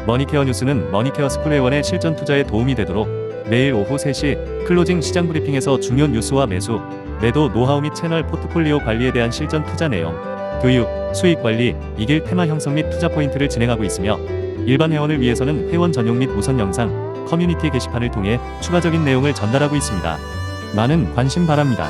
머니케어 뉴스는 머니케어 스쿨회원의 실전 투자에 도움이 되도록 매일 오후 3시 클로징 시장 브리핑에서 중요 뉴스와 매수, 매도 노하우 및 채널 포트폴리오 관리에 대한 실전 투자 내용, 교육, 수익 관리, 이길 테마 형성 및 투자 포인트를 진행하고 있으며 일반 회원을 위해서는 회원 전용 및 우선 영상, 커뮤니티 게시판을 통해 추가적인 내용을 전달하고 있습니다. 많은 관심 바랍니다.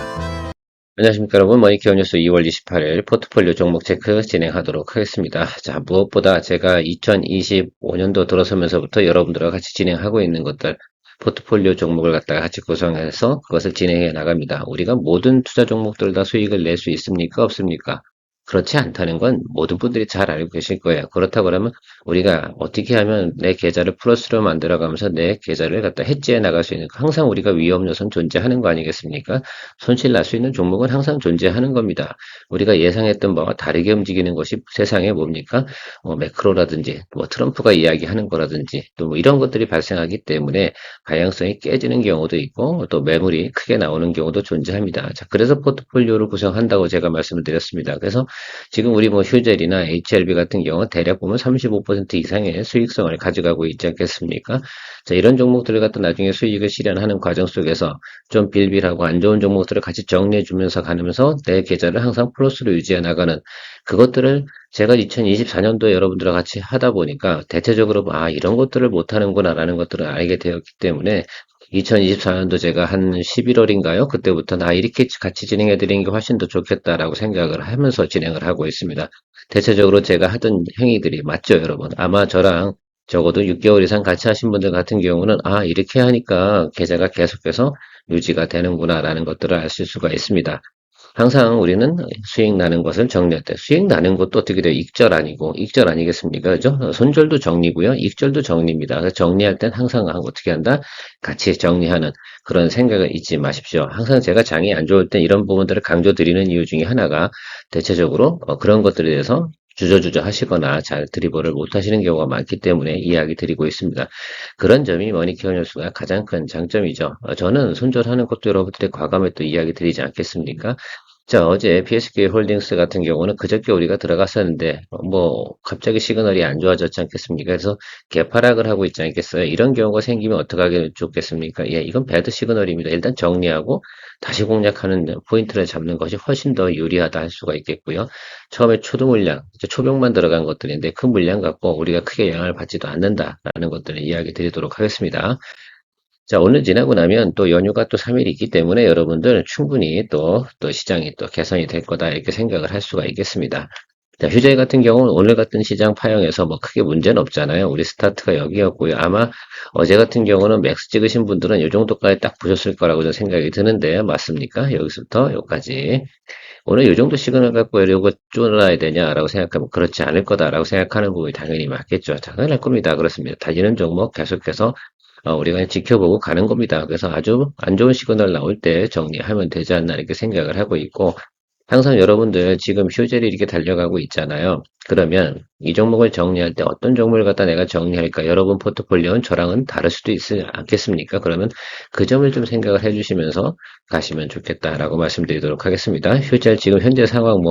안녕하십니까 여러분, 머니케어 뉴스 2월 28일 포트폴리오 종목 체크 진행하도록 하겠습니다. 자, 무엇보다 제가 2025년도 들어서면서부터 여러분들과 같이 진행하고 있는 것들, 포트폴리오 종목을 갖다가 같이 구성해서 그것을 진행해 나갑니다. 우리가 모든 투자 종목들 다 수익을 낼 수 있습니까? 없습니까? 그렇지 않다는 건 모든 분들이 잘 알고 계실 거예요. 그렇다고 그러면 우리가 어떻게 하면 내 계좌를 플러스로 만들어가면서 내 계좌를 갖다 해지해 나갈 수 있는, 항상 우리가 위험 요소는 존재하는 거 아니겠습니까? 손실 날 수 있는 종목은 항상 존재하는 겁니다. 우리가 예상했던 바와 다르게 움직이는 것이 세상에 뭡니까? 매크로라든지 뭐 트럼프가 이야기하는 거라든지 또 뭐 이런 것들이 발생하기 때문에 방향성이 깨지는 경우도 있고 또 매물이 크게 나오는 경우도 존재합니다. 자, 그래서 포트폴리오를 구성한다고 제가 말씀을 드렸습니다. 그래서 지금 우리 뭐 휴젤이나 HLB 같은 경우는 대략 보면 35% 이상의 수익성을 가져가고 있지 않겠습니까? 자, 이런 종목들을 갖다 나중에 수익을 실현하는 과정 속에서 좀 빌빌하고 안 좋은 종목들을 같이 정리해 주면서 가면서 내 계좌를 항상 플러스로 유지해 나가는 그것들을 제가 2024년도에 여러분들과 같이 하다 보니까 대체적으로 이런 것들을 못하는구나 라는 것들을 알게 되었기 때문에 2024년도 제가 한 11월인가요? 그때부터 이렇게 같이 진행해 드리는 게 훨씬 더 좋겠다라고 생각을 하면서 진행을 하고 있습니다. 대체적으로 제가 하던 행위들이 맞죠, 여러분? 아마 저랑 적어도 6개월 이상 같이 하신 분들 같은 경우는 이렇게 하니까 계좌가 계속해서 유지가 되는구나 라는 것들을 아실 수가 있습니다. 항상 우리는 수익 나는 것을 정리할 때, 수익 나는 것도 어떻게 돼요? 익절 아니고, 익절 아니겠습니까? 그죠? 손절도 정리고요. 익절도 정리입니다. 그래서 정리할 땐 항상 어떻게 한다? 같이 정리하는 그런 생각을 잊지 마십시오. 항상 제가 장이 안 좋을 땐 이런 부분들을 강조드리는 이유 중에 하나가 대체적으로 그런 것들에 대해서 주저주저 하시거나 잘 드리블을 못 하시는 경우가 많기 때문에 이야기 드리고 있습니다. 그런 점이 머니케어 뉴스가 가장 큰 장점이죠. 저는 손절하는 것도 여러분들의 과감에 또 이야기 드리지 않겠습니까? 자, 어제 PSK 홀딩스 같은 경우는 그저께 우리가 들어갔었는데, 갑자기 시그널이 안 좋아졌지 않겠습니까? 그래서 개파락을 하고 있지 않겠어요? 이런 경우가 생기면 어떻게 하게 좋겠습니까? 예, 이건 배드 시그널입니다. 일단 정리하고 다시 공략하는 포인트를 잡는 것이 훨씬 더 유리하다 할 수가 있겠고요. 처음에 초도 물량, 초병만 들어간 것들인데 큰 물량 갖고 우리가 크게 영향을 받지도 않는다라는 것들을 이야기 드리도록 하겠습니다. 자, 오늘 지나고 나면 또 연휴가 또 3일이 있기 때문에 여러분들 충분히 또 시장이 또 개선이 될 거다 이렇게 생각을 할 수가 있겠습니다. 자, 휴재 같은 경우는 오늘 같은 시장 파형에서 크게 문제는 없잖아요. 우리 스타트가 여기였고요. 아마 어제 같은 경우는 맥스 찍으신 분들은 이 정도까지 딱 보셨을 거라고 저는 생각이 드는데 맞습니까? 여기서부터 여기까지. 오늘 이 정도 시그널 갖고 이러고 쫄아야 되냐라고 생각하면 그렇지 않을 거다라고 생각하는 부분이 당연히 맞겠죠. 당연할 겁니다. 그렇습니다. 달리는 종목 계속해서 우리가 그냥 지켜보고 가는 겁니다. 그래서 아주 안 좋은 시그널 나올 때 정리하면 되지 않나 이렇게 생각을 하고 있고 항상 여러분들 지금 휴젤이 이렇게 달려가고 있잖아요. 그러면 이 종목을 정리할 때 어떤 종목을 갖다 내가 정리할까? 여러분 포트폴리오는 저랑은 다를 수도 있지 않겠습니까? 그러면 그 점을 좀 생각을 해주시면서 가시면 좋겠다라고 말씀드리도록 하겠습니다. 휴젤 지금 현재 상황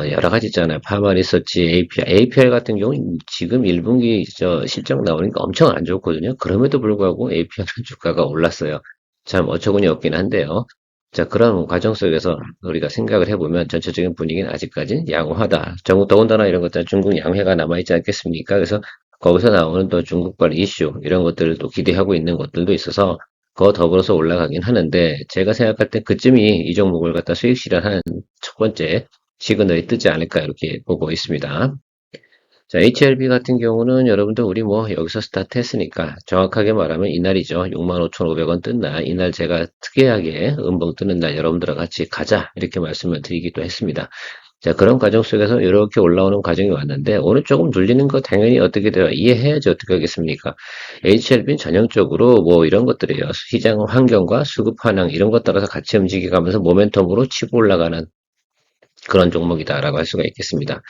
여러 가지 있잖아요. 파마 리서치, APR 같은 경우는 지금 1분기 실적 나오니까 엄청 안 좋거든요. 그럼에도 불구하고 APR은 주가가 올랐어요. 참 어처구니 없긴 한데요. 자, 그런 과정 속에서 우리가 생각을 해보면 전체적인 분위기는 아직까지 양호하다. 더군다나 이런 것들 중국 양회가 남아있지 않겠습니까? 그래서 거기서 나오는 또 중국발 이슈, 이런 것들을 또 기대하고 있는 것들도 있어서 그거 더불어서 올라가긴 하는데 제가 생각할 때 그쯤이 이 종목을 갖다 수익 실현하는 첫 번째 시그널이 뜨지 않을까 이렇게 보고 있습니다. 자, HLB 같은 경우는 여러분들 우리 여기서 스타트 했으니까 정확하게 말하면 이날이죠. 65,500원 뜬 날, 이날 제가 특이하게 음봉 뜨는 날 여러분들과 같이 가자 이렇게 말씀을 드리기도 했습니다. 자, 그런 과정 속에서 이렇게 올라오는 과정이 왔는데 오늘 조금 눌리는 거 당연히 어떻게 돼요? 이해해야지 어떻게 하겠습니까? HLB는 전형적으로 이런 것들이에요. 시장 환경과 수급 환영 이런 것 따라서 같이 움직여가면서 모멘텀으로 치고 올라가는 그런 종목이다라고 할 수가 있겠습니다.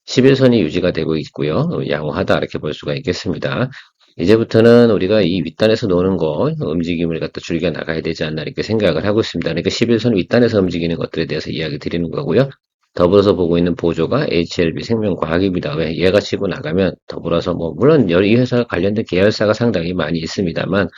11선이 유지가 되고 있고요. 양호하다 이렇게 볼 수가 있겠습니다. 이제부터는 우리가 이 윗단에서 노는 거 움직임을 갖다 줄여 나가야 되지 않나 이렇게 생각을 하고 있습니다. 그러니까 11선 윗단에서 움직이는 것들에 대해서 이야기 드리는 거고요. 더불어서 보고 있는 보조가 HLB 생명과학입니다. 왜? 얘가 치고 나가면 더불어서 물론 이 회사가 관련된 계열사가 상당히 많이 있습니다만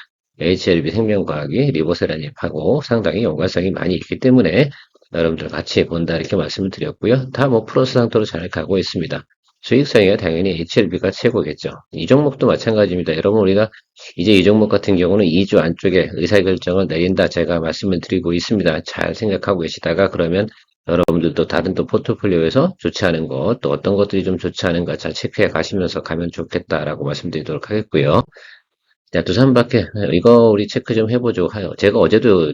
HLB 생명과학이 리보세라님하고 상당히 연관성이 많이 있기 때문에 여러분들 같이 본다 이렇게 말씀을 드렸고요. 다 플러스 상태로 잘 가고 있습니다. 수익성이 당연히 HLB가 최고겠죠. 이 종목도 마찬가지입니다. 여러분 우리가 이제 이 종목 같은 경우는 2주 안쪽에 의사결정을 내린다 제가 말씀을 드리고 있습니다. 잘 생각하고 계시다가 그러면 여러분들도 다른 또 포트폴리오에서 좋지 않은 것, 또 어떤 것들이 좀 좋지 않은가 잘 체크해 가시면서 가면 좋겠다라고 말씀드리도록 하겠고요. 자, 두산밖에 이거 우리 체크 좀 해보죠 하요. 제가 어제도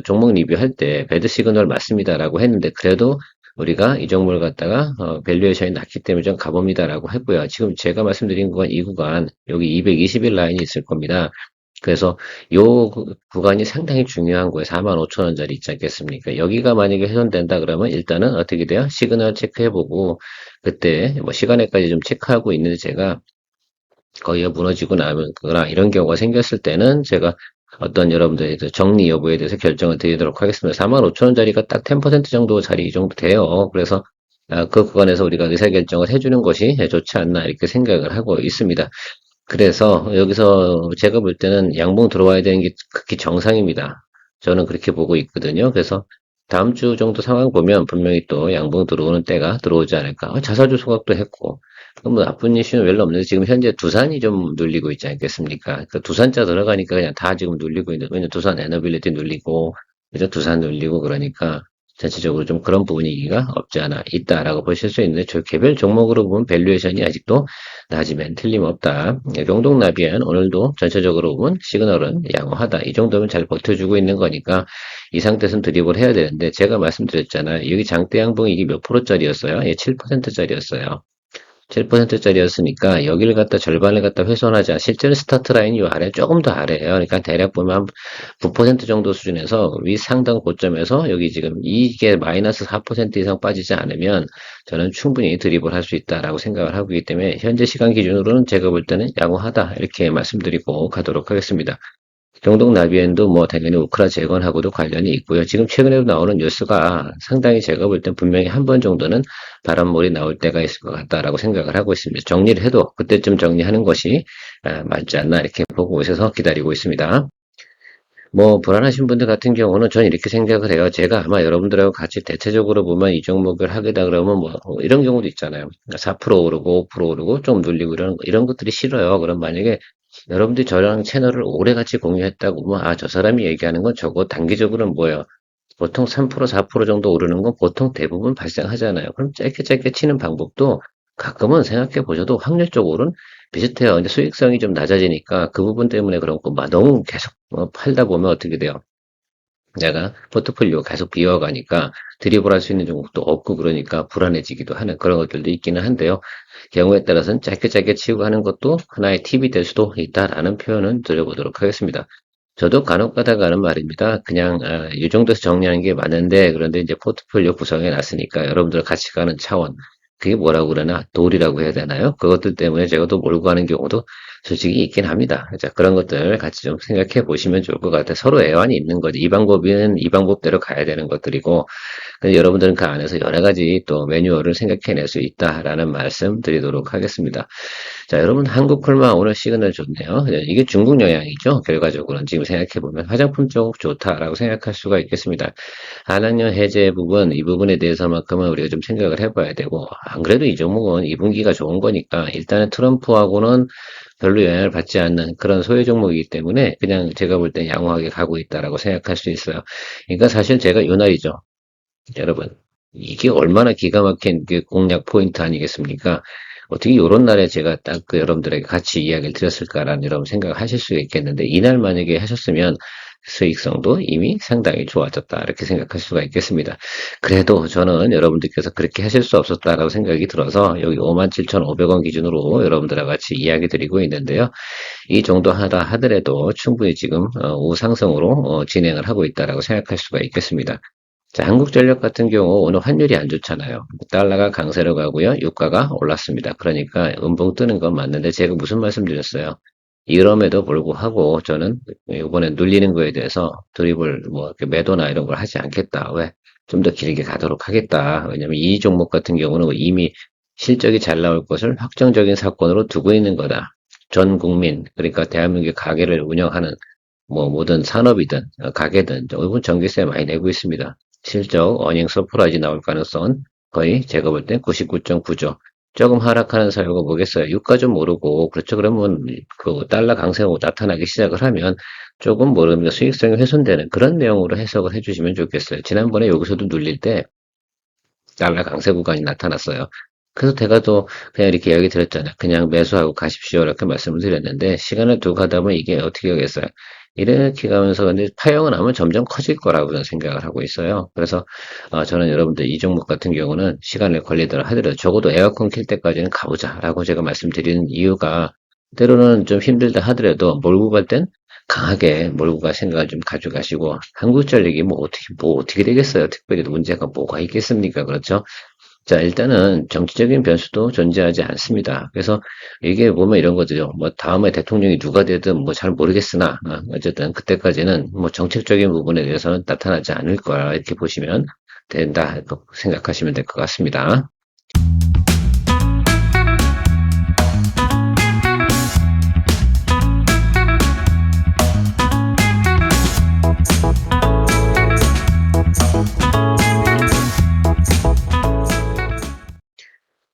종목 리뷰할 때 배드 시그널 맞습니다라고 했는데 그래도 우리가 이 종목을 갖다가 밸류에이션이 낮기 때문에 좀 가봅니다라고 했고요. 지금 제가 말씀드린 구간 이 구간 여기 220일 라인이 있을 겁니다. 그래서 요 구간이 상당히 중요한 거예요. 45,000원짜리 있지 않겠습니까? 여기가 만약에 훼손된다 그러면 일단은 어떻게 돼요? 시그널 체크해보고 그때 시간에까지 좀 체크하고 있는데 제가 거기가 무너지고 나면 거나 이런 경우가 생겼을 때는 제가 어떤 여러분들의 정리 여부에 대해서 결정을 드리도록 하겠습니다. 45,000원짜리가 딱 10% 정도 자리 이 정도 돼요. 그래서 그 구간에서 우리가 의사결정을 해주는 것이 좋지 않나 이렇게 생각을 하고 있습니다. 그래서 여기서 제가 볼 때는 양봉 들어와야 되는 게 극히 정상입니다. 저는 그렇게 보고 있거든요. 그래서 다음 주 정도 상황 보면 분명히 또 양봉 들어오는 때가 들어오지 않을까. 자사주 소각도 했고, 뭐 나쁜 이슈는 별로 없는데 지금 현재 두산이 좀 눌리고 있지 않겠습니까? 그 두산자 들어가니까 그냥 다 지금 눌리고 있는, 왜냐면 두산 에너빌리티 눌리고, 그죠? 두산 눌리고 그러니까 전체적으로 좀 그런 분위기가 없지 않아 있다라고 보실 수 있는데 저 개별 종목으로 보면 밸류에이션이 아직도 낮으면 틀림없다. 용동나비엔 오늘도 전체적으로 보면 시그널은 양호하다. 이 정도면 잘 버텨주고 있는 거니까 이 상태에서는 드립을 해야 되는데 제가 말씀드렸잖아요. 여기 장대 양봉이 이게 몇 프로짜리였어요? 예, 7%짜리였어요. 7%짜리였으니까 여기를 갖다 절반을 갖다 훼손하자. 실제로 스타트 라인이 이 아래 조금 더 아래예요. 그러니까 대략 보면 한 9% 정도 수준에서 위 상당 고점에서 여기 지금 이게 마이너스 4% 이상 빠지지 않으면 저는 충분히 드립을 할 수 있다라고 생각을 하고 있기 때문에 현재 시간 기준으로는 제가 볼 때는 양호하다 이렇게 말씀드리고 가도록 하겠습니다. 경동 나비엔도 당연히 우크라 재건하고도 관련이 있고요. 지금 최근에 나오는 뉴스가 상당히 제가 볼 땐 분명히 한 번 정도는 바람몰이 나올 때가 있을 것 같다라고 생각을 하고 있습니다. 정리를 해도 그때쯤 정리하는 것이 맞지 않나 이렇게 보고 있어서 기다리고 있습니다. 불안하신 분들 같은 경우는 전 이렇게 생각을 해요. 제가 아마 여러분들하고 같이 대체적으로 보면 이 종목을 하게다 그러면 이런 경우도 있잖아요. 4% 오르고 5% 오르고 좀 눌리고 이런 것들이 싫어요. 그럼 만약에 여러분들이 저랑 채널을 오래 같이 공유했다고 보면 저 사람이 얘기하는 건 저거 단기적으로는 뭐예요? 보통 3%, 4% 정도 오르는 건 보통 대부분 발생하잖아요. 그럼 짧게 짧게 치는 방법도 가끔은 생각해 보셔도 확률적으로는 비슷해요. 근데 수익성이 좀 낮아지니까 그 부분 때문에 그런 거 너무 계속 팔다 보면 어떻게 돼요? 내가 포트폴리오 계속 비워가니까 드리블 할 수 있는 종목도 없고 그러니까 불안해지기도 하는 그런 것들도 있기는 한데요. 경우에 따라서는 짧게 짧게 치고 하는 것도 하나의 팁이 될 수도 있다라는 표현은 드려보도록 하겠습니다. 저도 간혹 가다가 하는 말입니다. 그냥 이 정도에서 정리하는 게 맞는데 그런데 이제 포트폴리오 구성해 놨으니까 여러분들 같이 가는 차원 그게 뭐라고 그러나 돌이라고 해야 되나요? 그것들 때문에 제가 또 몰고 가는 경우도 솔직히 있긴 합니다. 자, 그런 것들 같이 좀 생각해 보시면 좋을 것 같아요. 서로 애환이 있는 거지. 이 방법은 이 방법대로 가야 되는 것들이고 근데 여러분들은 그 안에서 여러 가지 또 매뉴얼을 생각해낼 수 있다라는 말씀 드리도록 하겠습니다. 자, 여러분 한국콜마 오늘 시그널 좋네요. 이게 중국 영향이죠. 결과적으로는 지금 생각해보면 화장품 쪽 좋다라고 생각할 수가 있겠습니다. 한한령 해제 부분, 이 부분에 대해서만큼은 우리가 좀 생각을 해봐야 되고 안 그래도 이 종목은 2분기가 좋은 거니까 일단은 트럼프하고는 별로 영향을 받지 않는 그런 소외 종목이기 때문에 그냥 제가 볼 때 양호하게 가고 있다라고 생각할 수 있어요. 그러니까 사실 제가 요 날이죠. 여러분, 이게 얼마나 기가 막힌 그 공략 포인트 아니겠습니까? 어떻게 요런 날에 제가 딱 그 여러분들에게 같이 이야기를 드렸을까라는 여러분 생각을 하실 수가 있겠는데, 이날 만약에 하셨으면 수익성도 이미 상당히 좋아졌다. 이렇게 생각할 수가 있겠습니다. 그래도 저는 여러분들께서 그렇게 하실 수 없었다라고 생각이 들어서 여기 57,500원 기준으로 여러분들과 같이 이야기 드리고 있는데요. 이 정도 하다 하더라도 충분히 지금 우상승으로 진행을 하고 있다라고 생각할 수가 있겠습니다. 자, 한국전력 같은 경우 오늘 환율이 안 좋잖아요. 달러가 강세로 가고요. 유가가 올랐습니다. 그러니까 음봉 뜨는 건 맞는데 제가 무슨 말씀 드렸어요? 이럼에도 불구하고 저는 이번에 눌리는 거에 대해서 드립을 이렇게 매도나 이런 걸 하지 않겠다. 왜? 좀 더 길게 가도록 하겠다. 왜냐면 이 종목 같은 경우는 이미 실적이 잘 나올 것을 확정적인 사건으로 두고 있는 거다. 전 국민, 그러니까 대한민국의 가게를 운영하는 뭐 모든 산업이든 가게든 대부분 전기세 많이 내고 있습니다. 실적 어닝 서프라이즈 나올 가능성은 거의 제가 볼 땐 99.9죠. 조금 하락하는 사유가 뭐겠어요? 유가 좀 오르고 그렇죠. 그러면 그 달러 강세가 나타나기 시작을 하면 조금 모릅니다. 수익성이 훼손되는 그런 내용으로 해석을 해주시면 좋겠어요. 지난번에 여기서도 눌릴 때 달러 강세 구간이 나타났어요. 그래서 제가 또 그냥 이렇게 이야기 드렸잖아요. 그냥 매수하고 가십시오. 이렇게 말씀을 드렸는데 시간을 두고 가다 보면 이게 어떻게 하겠어요? 이렇게 가면서 근데 파형은 하면 점점 커질 거라고 저는 생각을 하고 있어요. 그래서 저는 여러분들 이 종목 같은 경우는 시간을 걸리더라 하더라도 적어도 에어컨 킬 때까지는 가보자라고 제가 말씀드리는 이유가 때로는 좀 힘들다 하더라도 몰고 갈 땐 강하게 몰고 갈 생각을 좀 가져가시고 한국전력이 뭐 어떻게 되겠어요. 특별히 문제가 뭐가 있겠습니까? 그렇죠? 자, 일단은 정치적인 변수도 존재하지 않습니다. 그래서 이게 보면 이런 거죠. 뭐 다음에 대통령이 누가 되든 뭐 잘 모르겠으나 어쨌든 그때까지는 뭐 정책적인 부분에 대해서는 나타나지 않을 거라 이렇게 보시면 된다 생각하시면 될 것 같습니다.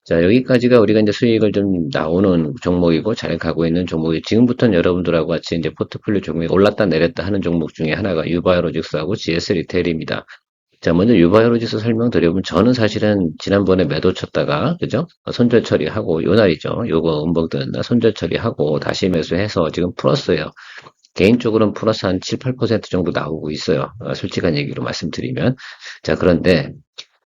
자, 여기까지가 우리가 이제 수익을 좀 나오는 종목이고 잘 가고 있는 종목이 지금부터는 여러분들하고 같이 이제 포트폴리오 종목이 올랐다 내렸다 하는 종목 중에 하나가 유바이오로직스하고 GS 리테일입니다. 자, 먼저 유바이오로직스 설명드려보면 저는 사실은 지난번에 매도 쳤다가 그죠? 손절 처리하고 요 날이죠. 요거 음봉 뜨는 날 손절 처리하고 다시 매수해서 지금 플러스예요. 개인적으로는 플러스 한 7, 8% 정도 나오고 있어요. 솔직한 얘기로 말씀드리면. 자, 그런데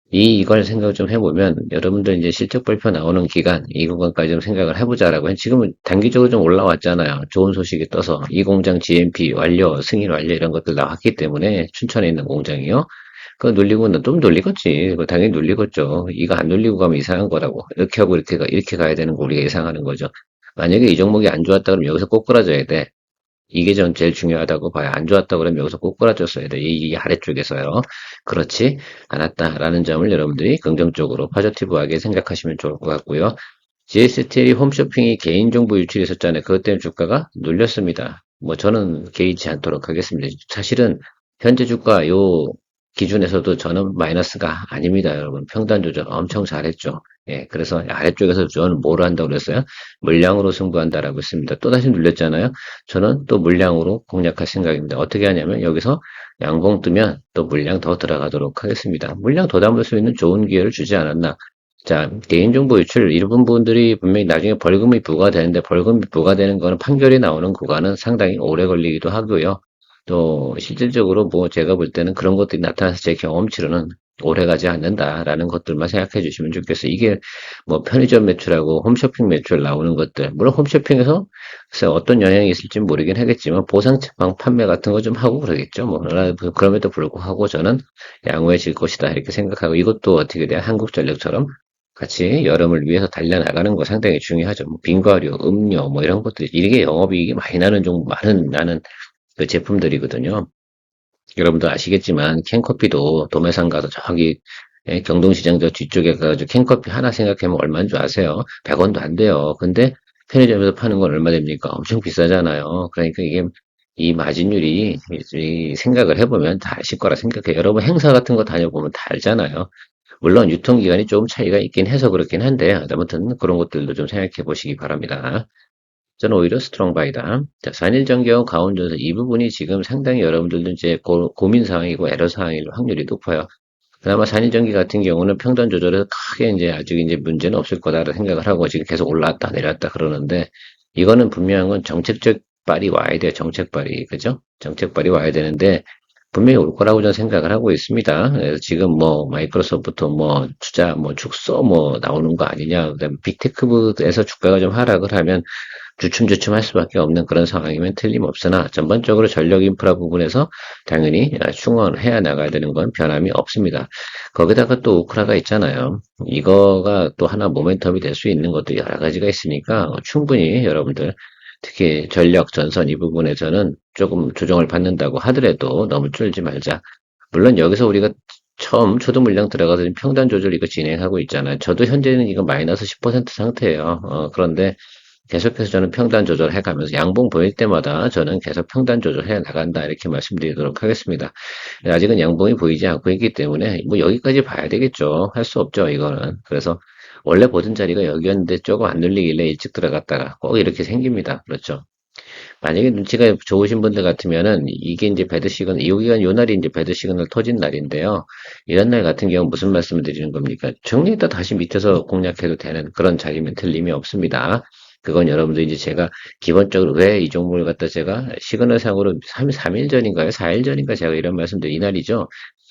이걸 생각을 좀 해보면 여러분들 이제 실적 발표 나오는 기간 이 구간까지 좀 생각을 해보자라고 지금은 단기적으로 좀 올라왔잖아요. 좋은 소식이 떠서 이 공장 GMP 완료, 승인 완료 이런 것들 나왔기 때문에 춘천에 있는 공장이요. 그거 눌리고 좀 눌리겠지. 그거 당연히 눌리겠죠. 이거 안 눌리고 가면 이상한 거라고. 이렇게 하고 이렇게 가야 되는 거 우리가 예상하는 거죠. 만약에 이 종목이 안 좋았다 그러면 여기서 꼬꾸라져야 돼. 이게 전 제일 중요하다고 봐요. 안 좋았다고 그러면 여기서 꼬꾸라졌어야 돼. 이 아래쪽에서요. 그렇지 않았다라는 점을 여러분들이 긍정적으로 포지티브하게 생각하시면 좋을 것 같고요. GSTL이 홈쇼핑이 개인정보 유출이 있었잖아요. 그것 때문에 주가가 눌렸습니다. 뭐 저는 개의치 않도록 하겠습니다. 사실은 현재 주가 요 기준에서도 저는 마이너스가 아닙니다, 여러분. 평단 조절 엄청 잘했죠. 예, 그래서 아래쪽에서 저는 뭐로 한다고 그랬어요? 물량으로 승부한다라고 했습니다. 또다시 눌렸잖아요. 저는 또 물량으로 공략할 생각입니다. 어떻게 하냐면 여기서 양봉 뜨면 또 물량 더 들어가도록 하겠습니다. 물량 더 담을 수 있는 좋은 기회를 주지 않았나. 자, 개인정보 유출 이런 분들이 분명히 나중에 벌금이 부과되는데 벌금이 부과되는 거는 판결이 나오는 구간은 상당히 오래 걸리기도 하고요. 또 실질적으로 뭐 제가 볼 때는 그런 것들이 나타나서 제 경험치로는 오래 가지 않는다라는 것들만 생각해 주시면 좋겠어요. 이게 뭐 편의점 매출하고 홈쇼핑 매출 나오는 것들 물론 홈쇼핑에서 글쎄 어떤 영향이 있을지 모르긴 하겠지만 보상채빵 판매 같은 거 좀 하고 그러겠죠. 뭐 그럼에도 불구하고 저는 양호해질 것이다 이렇게 생각하고 이것도 어떻게 돼요? 한국전력처럼 같이 여름을 위해서 달려나가는 거 상당히 중요하죠. 뭐 빙과류, 음료 뭐 이런 것들이 이게 영업이익이 많이 나는 나는 그 제품들이거든요. 여러분도 아시겠지만 캔커피도 도매상 가서 저기 경동시장 저 뒤쪽에 가가지고 캔커피 하나 생각하면 얼마인 줄 아세요? 100원도 안 돼요. 근데 편의점에서 파는 건 얼마 됩니까? 엄청 비싸잖아요. 그러니까 이게 이 마진율이 이 생각을 해보면 다 아실 거라 생각해요. 여러분 행사 같은 거 다녀보면 다 알잖아요. 물론 유통기간이 조금 차이가 있긴 해서 그렇긴 한데 아무튼 그런 것들도 좀 생각해 보시기 바랍니다. 저는 오히려 스트롱 바이다. 자, 산일 전경 가운데서 이 부분이 지금 상당히 여러분들도 이제 고민 사항이고 애로 사항일 확률이 높아요. 그나마 산일 전기 같은 경우는 평단 조절에서 크게 이제 아직 이제 문제는 없을 거다라고 생각을 하고 지금 계속 올라왔다 내렸다 그러는데 이거는 분명한 건 정책적 발이 와야 돼요. 정책발이. 그죠? 정책발이 와야 되는데 분명히 올 거라고 저는 생각을 하고 있습니다. 그래서 지금 뭐 마이크로소프트 뭐 투자 뭐 축소 뭐 나오는 거 아니냐. 그다음에 빅테크에서 주가가 좀 하락을 하면 주춤주춤할 수밖에 없는 그런 상황이면 틀림없으나 전반적으로 전력 인프라 부분에서 당연히 충원해야 나가야 되는 건 변함이 없습니다. 거기다가 또 우크라가 있잖아요. 이거가 또 하나 모멘텀이 될 수 있는 것도 여러 가지가 있으니까 충분히 여러분들 특히 전력, 전선 이 부분에서는 조금 조정을 받는다고 하더라도 너무 쫄지 말자. 물론 여기서 우리가 처음 초도 물량 들어가서 지금 평단 조절 이거 진행하고 있잖아요. 저도 현재는 이거 마이너스 10% 상태예요. 그런데 계속해서 저는 평단 조절해 가면서 양봉 보일 때마다 저는 계속 평단 조절해 나간다 이렇게 말씀드리도록 하겠습니다. 아직은 양봉이 보이지 않고 있기 때문에 뭐 여기까지 봐야 되겠죠. 할 수 없죠, 이거는. 그래서 원래 보던 자리가 여기였는데 조금 안 눌리길래 일찍 들어갔다가 꼭 이렇게 생깁니다. 그렇죠. 만약에 눈치가 좋으신 분들 같으면은 이게 이제 배드 시그널, 여기가 요 날이 이제 배드 시그널 터진 날인데요. 이런 날 같은 경우 무슨 말씀을 드리는 겁니까? 정리했다 다시 밑에서 공략해도 되는 그런 자리면 틀림이 없습니다. 그건 여러분들 이제 제가 기본적으로 왜 이 종목을 갖다 제가 시그널상으로 3일 전인가요? 4일 전인가 제가 이런 말씀드린 이날이죠.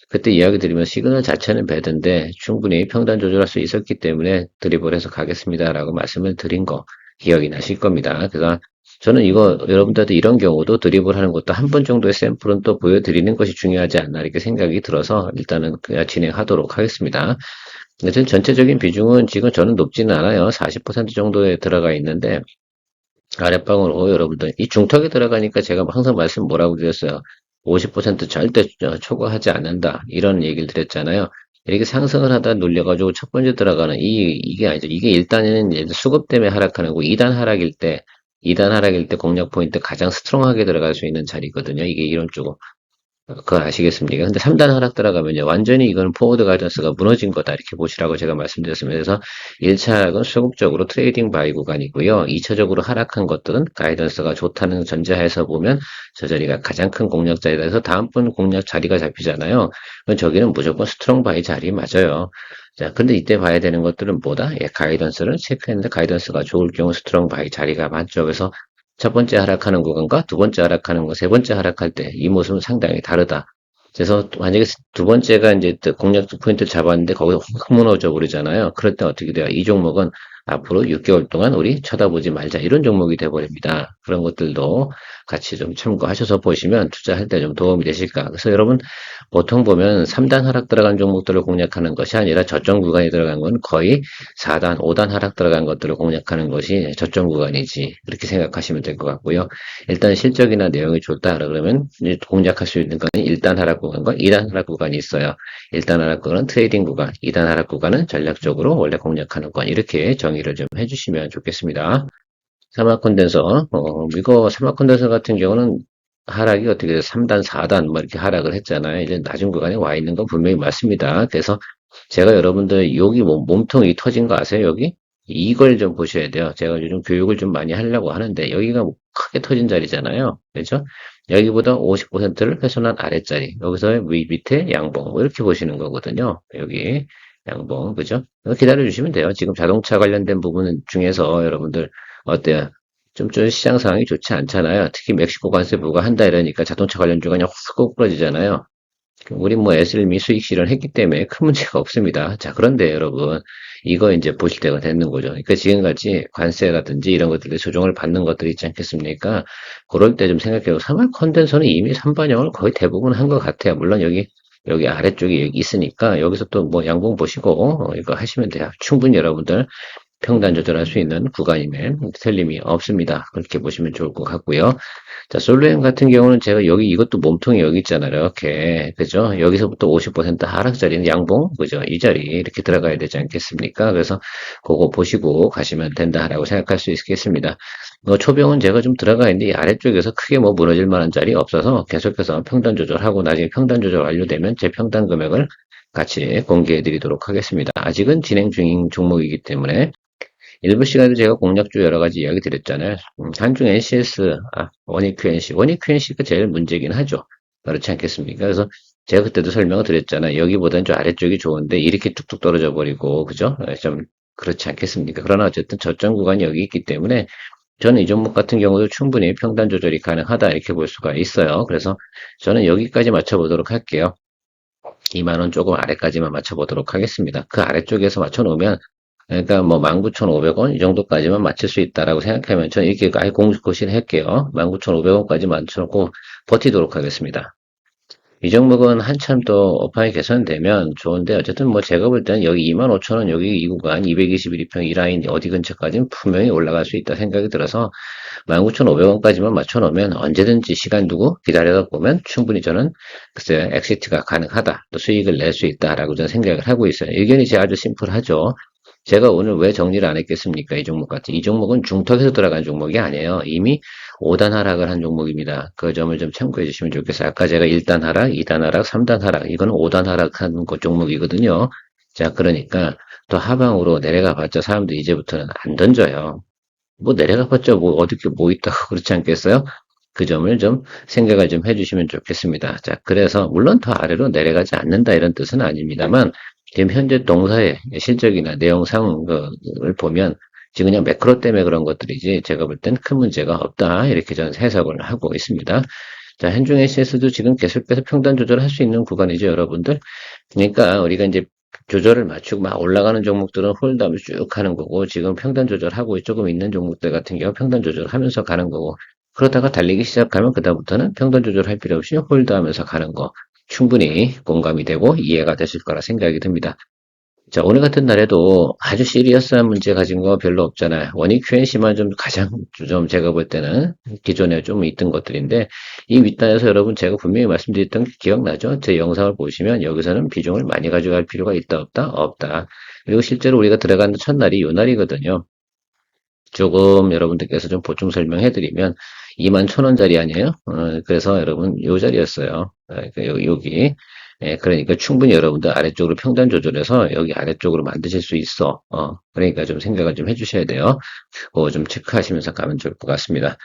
그때 이야기 드리면 시그널 자체는 배드인데 충분히 평단 조절할 수 있었기 때문에 드리블 해서 가겠습니다라고 말씀을 드린 거 기억이 나실 겁니다. 그래서 저는 이거 여러분들한테 이런 경우도 드리블 하는 것도 한 번 정도의 샘플은 또 보여드리는 것이 중요하지 않나 이렇게 생각이 들어서 일단은 그냥 진행하도록 하겠습니다. 근데 전체적인 비중은 지금 저는 높지는 않아요. 40% 정도에 들어가 있는데 아랫방으로 여러분들 이 중턱에 들어가니까 제가 항상 말씀 뭐라고 드렸어요. 50% 절대 초과하지 않는다 이런 얘기를 드렸잖아요. 이렇게 상승을 하다 눌려가지고 첫 번째 들어가는 이게 아니죠. 이게 1단에는 이제 수급 때문에 하락하는 거고 2단 하락일 때 공략 포인트 가장 스트롱하게 들어갈 수 있는 자리거든요. 이게 이런 쪽 그거 아시겠습니까? 근데 3단 하락 들어가면요. 완전히 이거는 포워드 가이던스가 무너진 거다. 이렇게 보시라고 제가 말씀드렸습니다. 그래서 1차 하락은 소극적으로 트레이딩 바이 구간이고요. 2차적으로 하락한 것들은 가이던스가 좋다는 전제하에서 보면 저 자리가 가장 큰 공략 자리다. 그래서 다음번 공략 자리가 잡히잖아요. 그럼 저기는 무조건 스트롱 바이 자리 맞아요. 자, 근데 이때 봐야 되는 것들은 뭐다? 예, 가이던스를 체크했는데 가이던스가 좋을 경우 스트롱 바이 자리가 맞죠. 그래서 첫 번째 하락하는 구간과 두 번째 하락하는 거, 세 번째 하락할 때 이 모습은 상당히 다르다. 그래서 만약에 두 번째가 이제 공략 포인트를 잡았는데 거기서 확 무너져 버리잖아요. 그럴 때 어떻게 돼요? 이 종목은 앞으로 6개월 동안 우리 쳐다보지 말자. 이런 종목이 돼버립니다. 그런 것들도 같이 좀 참고하셔서 보시면 투자할 때 좀 도움이 되실까. 그래서 여러분 보통 보면 3단 하락 들어간 종목들을 공략하는 것이 아니라 저점 구간에 들어간 건 거의 4단, 5단 하락 들어간 것들을 공략하는 것이 저점 구간이지. 그렇게 생각하시면 될 것 같고요. 일단 실적이나 내용이 좋다 그러면 공략할 수 있는 건 1단 하락 구간과 2단 하락 구간이 있어요. 1단 하락 구간은 트레이딩 구간, 2단 하락 구간은 전략적으로 원래 공략하는 건 이렇게 정의를 좀 해주시면 좋겠습니다. 사막 콘덴서, 이거 사막 콘덴서 같은 경우는 하락이 어떻게 돼요? 3단, 4단 뭐 이렇게 하락을 했잖아요. 이제 낮은 구간에 와 있는 건 분명히 맞습니다. 그래서 제가 여러분들 여기 몸통이 터진 거 아세요? 여기? 이걸 좀 보셔야 돼요. 제가 요즘 교육을 좀 많이 하려고 하는데 여기가 크게 터진 자리잖아요. 그렇죠? 여기보다 50%를 훼손한 아랫자리. 여기서 밑에 양봉. 뭐 이렇게 보시는 거거든요. 여기 양봉. 그죠? 기다려 주시면 돼요. 지금 자동차 관련된 부분 중에서 여러분들 어때요? 좀 시장 상황이 좋지 않잖아요. 특히 멕시코 관세 부과한다 이러니까 자동차 관련 주가 그냥 확 꼬꾸라지잖아요. 우리 뭐 에스림이 수익 실현했기 때문에 큰 문제가 없습니다. 자, 그런데 여러분, 이거 이제 보실 때가 됐는 거죠. 그러니까 지금같이 관세라든지 이런 것들에 조정을 받는 것들이 있지 않겠습니까? 그럴 때 좀 생각해요. 사막 컨덴서는 이미 선반영을 거의 대부분 한 것 같아요. 물론 여기 아래쪽에 여기 있으니까 여기서 또 뭐 양봉 보시고 이거 하시면 돼요. 충분히 여러분들 평단 조절할 수 있는 구간임에 틀림이 없습니다. 그렇게 보시면 좋을 것 같고요. 자, 솔루엠 같은 경우는 제가 여기 이것도 몸통이 여기 있잖아요. 이렇게. 그죠? 여기서부터 50% 하락자리는 양봉. 그죠? 이 자리 이렇게 들어가야 되지 않겠습니까? 그래서 그거 보시고 가시면 된다라고 생각할 수 있겠습니다. 초병은 제가 좀 들어가 있는데 이 아래쪽에서 크게 뭐 무너질 만한 자리 없어서 계속해서 평단 조절하고 나중에 평단 조절 완료되면 제 평단 금액을 같이 공개해 드리도록 하겠습니다. 아직은 진행 중인 종목이기 때문에 일부 시간에도 제가 공략주 여러 가지 이야기 드렸잖아요. 한중 NCS, 원익QNC. 원익QNC가 제일 문제긴 하죠. 그렇지 않겠습니까? 그래서 제가 그때도 설명을 드렸잖아요. 여기보다는 좀 아래쪽이 좋은데 이렇게 뚝뚝 떨어져 버리고, 그죠? 좀 그렇지 않겠습니까? 그러나 어쨌든 저점 구간이 여기 있기 때문에 저는 이 종목 같은 경우도 충분히 평단 조절이 가능하다 이렇게 볼 수가 있어요. 그래서 저는 여기까지 맞춰보도록 할게요. 2만 원 조금 아래까지만 맞춰보도록 하겠습니다. 그 아래쪽에서 맞춰놓으면 그러니까 뭐 19,500원 이 정도까지만 맞출 수 있다라고 생각하면 저는 이렇게 아예 공식 거실 할게요. 19,500원까지 맞춰놓고 버티도록 하겠습니다. 이 종목은 한참 또 업황이 개선되면 좋은데 어쨌든 뭐 제가 볼 때는 여기 25,000원 여기 이 구간 221평 이 라인 어디 근처까지는 분명히 올라갈 수 있다 생각이 들어서 19,500원까지만 맞춰놓으면 언제든지 시간 두고 기다려다 보면 충분히 저는 글쎄 엑시트가 가능하다 또 수익을 낼 수 있다라고 저는 생각을 하고 있어요. 의견이 아주 심플하죠. 제가 오늘 왜 정리를 안 했겠습니까? 이 종목 같은. 이 종목은 중턱에서 들어간 종목이 아니에요. 이미 5단 하락을 한 종목입니다. 그 점을 좀 참고해 주시면 좋겠어요. 아까 제가 1단 하락, 2단 하락, 3단 하락, 이거는 5단 하락한 그 종목이거든요. 자, 그러니까 또 하방으로 내려가 봤자 사람들이 이제부터는 안 던져요. 뭐 내려가 봤자 뭐 어디 뭐 있다고 그렇지 않겠어요? 그 점을 좀 생각을 좀 해주시면 좋겠습니다. 자, 그래서 물론 더 아래로 내려가지 않는다 이런 뜻은 아닙니다만 지금 현재 동사의 실적이나 내용상을 보면 지금 그냥 매크로 때문에 그런 것들이지 제가 볼 땐 큰 문제가 없다 이렇게 저는 해석을 하고 있습니다. 자, 현중 HS도 지금 계속해서 평단 조절할 수 있는 구간이죠, 여러분들. 그러니까 우리가 이제 조절을 맞추고 막 올라가는 종목들은 홀드하면서 쭉 하는 거고 지금 평단 조절하고 조금 있는 종목들 같은 경우 평단 조절하면서 가는 거고 그러다가 달리기 시작하면 그다음부터는 평단 조절할 필요 없이 홀드하면서 가는 거 충분히 공감이 되고 이해가 되실 거라 생각이 듭니다. 자, 오늘 같은 날에도 아주 시리어스한 문제 가진 거 별로 없잖아요. 원익 QNC만 좀 가장 좀 제가 볼 때는 기존에 좀 있던 것들인데 이 윗단에서 여러분 제가 분명히 말씀드렸던 게 기억나죠? 제 영상을 보시면 여기서는 비중을 많이 가져갈 필요가 있다 없다? 없다. 그리고 실제로 우리가 들어가는 첫날이 요 날이거든요. 조금 여러분들께서 좀 보충 설명해드리면 21,000원짜리 아니에요? 그래서 여러분 요 자리였어요. 여기. 예, 그러니까 충분히 여러분들 아래쪽으로 평단 조절해서 여기 아래쪽으로 만드실 수 있어. 그러니까 좀 생각을 좀 해주셔야 돼요. 그거 좀 체크하시면서 가면 좋을 것 같습니다.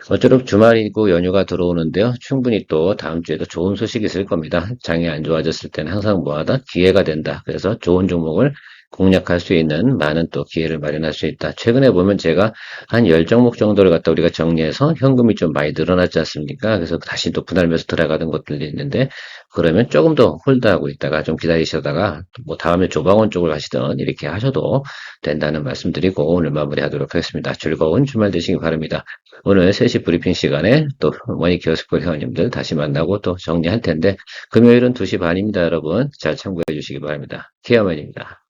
어쩌록 주말이고 연휴가 들어오는데요. 충분히 또 다음 주에도 좋은 소식이 있을 겁니다. 장이 안 좋아졌을 때는 항상 뭐하다? 기회가 된다. 그래서 좋은 종목을 공략할 수 있는 많은 또 기회를 마련할 수 있다. 최근에 보면 제가 한 10종목 정도를 갖다 우리가 정리해서 현금이 좀 많이 늘어났지 않습니까? 그래서 다시 또 분할매수 들어가던 것들이 있는데 그러면 조금 더 홀드하고 있다가 좀 기다리시다가 뭐 다음에 조방원 쪽을 가시던 이렇게 하셔도 된다는 말씀드리고 오늘 마무리하도록 하겠습니다. 즐거운 주말 되시기 바랍니다. 오늘 3시 브리핑 시간에 또 머니케어 스쿨 회원님들 다시 만나고 또 정리할 텐데 금요일은 2시 반입니다. 여러분 잘 참고해 주시기 바랍니다. 케어맨입니다.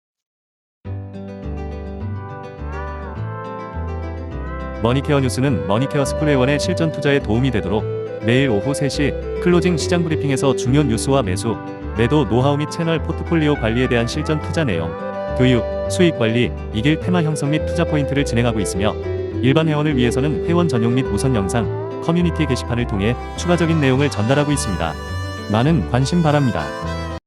머니케어 뉴스는 머니케어 스쿨 회원의 실전 투자에 도움이 되도록 매일 오후 3시 클로징 시장 브리핑에서 중요한 뉴스와 매수, 매도 노하우 및 채널 포트폴리오 관리에 대한 실전 투자 내용, 교육, 수익 관리, 이길 테마 형성 및 투자 포인트를 진행하고 있으며 일반 회원을 위해서는 회원 전용 및 우선 영상, 커뮤니티 게시판을 통해 추가적인 내용을 전달하고 있습니다. 많은 관심 바랍니다.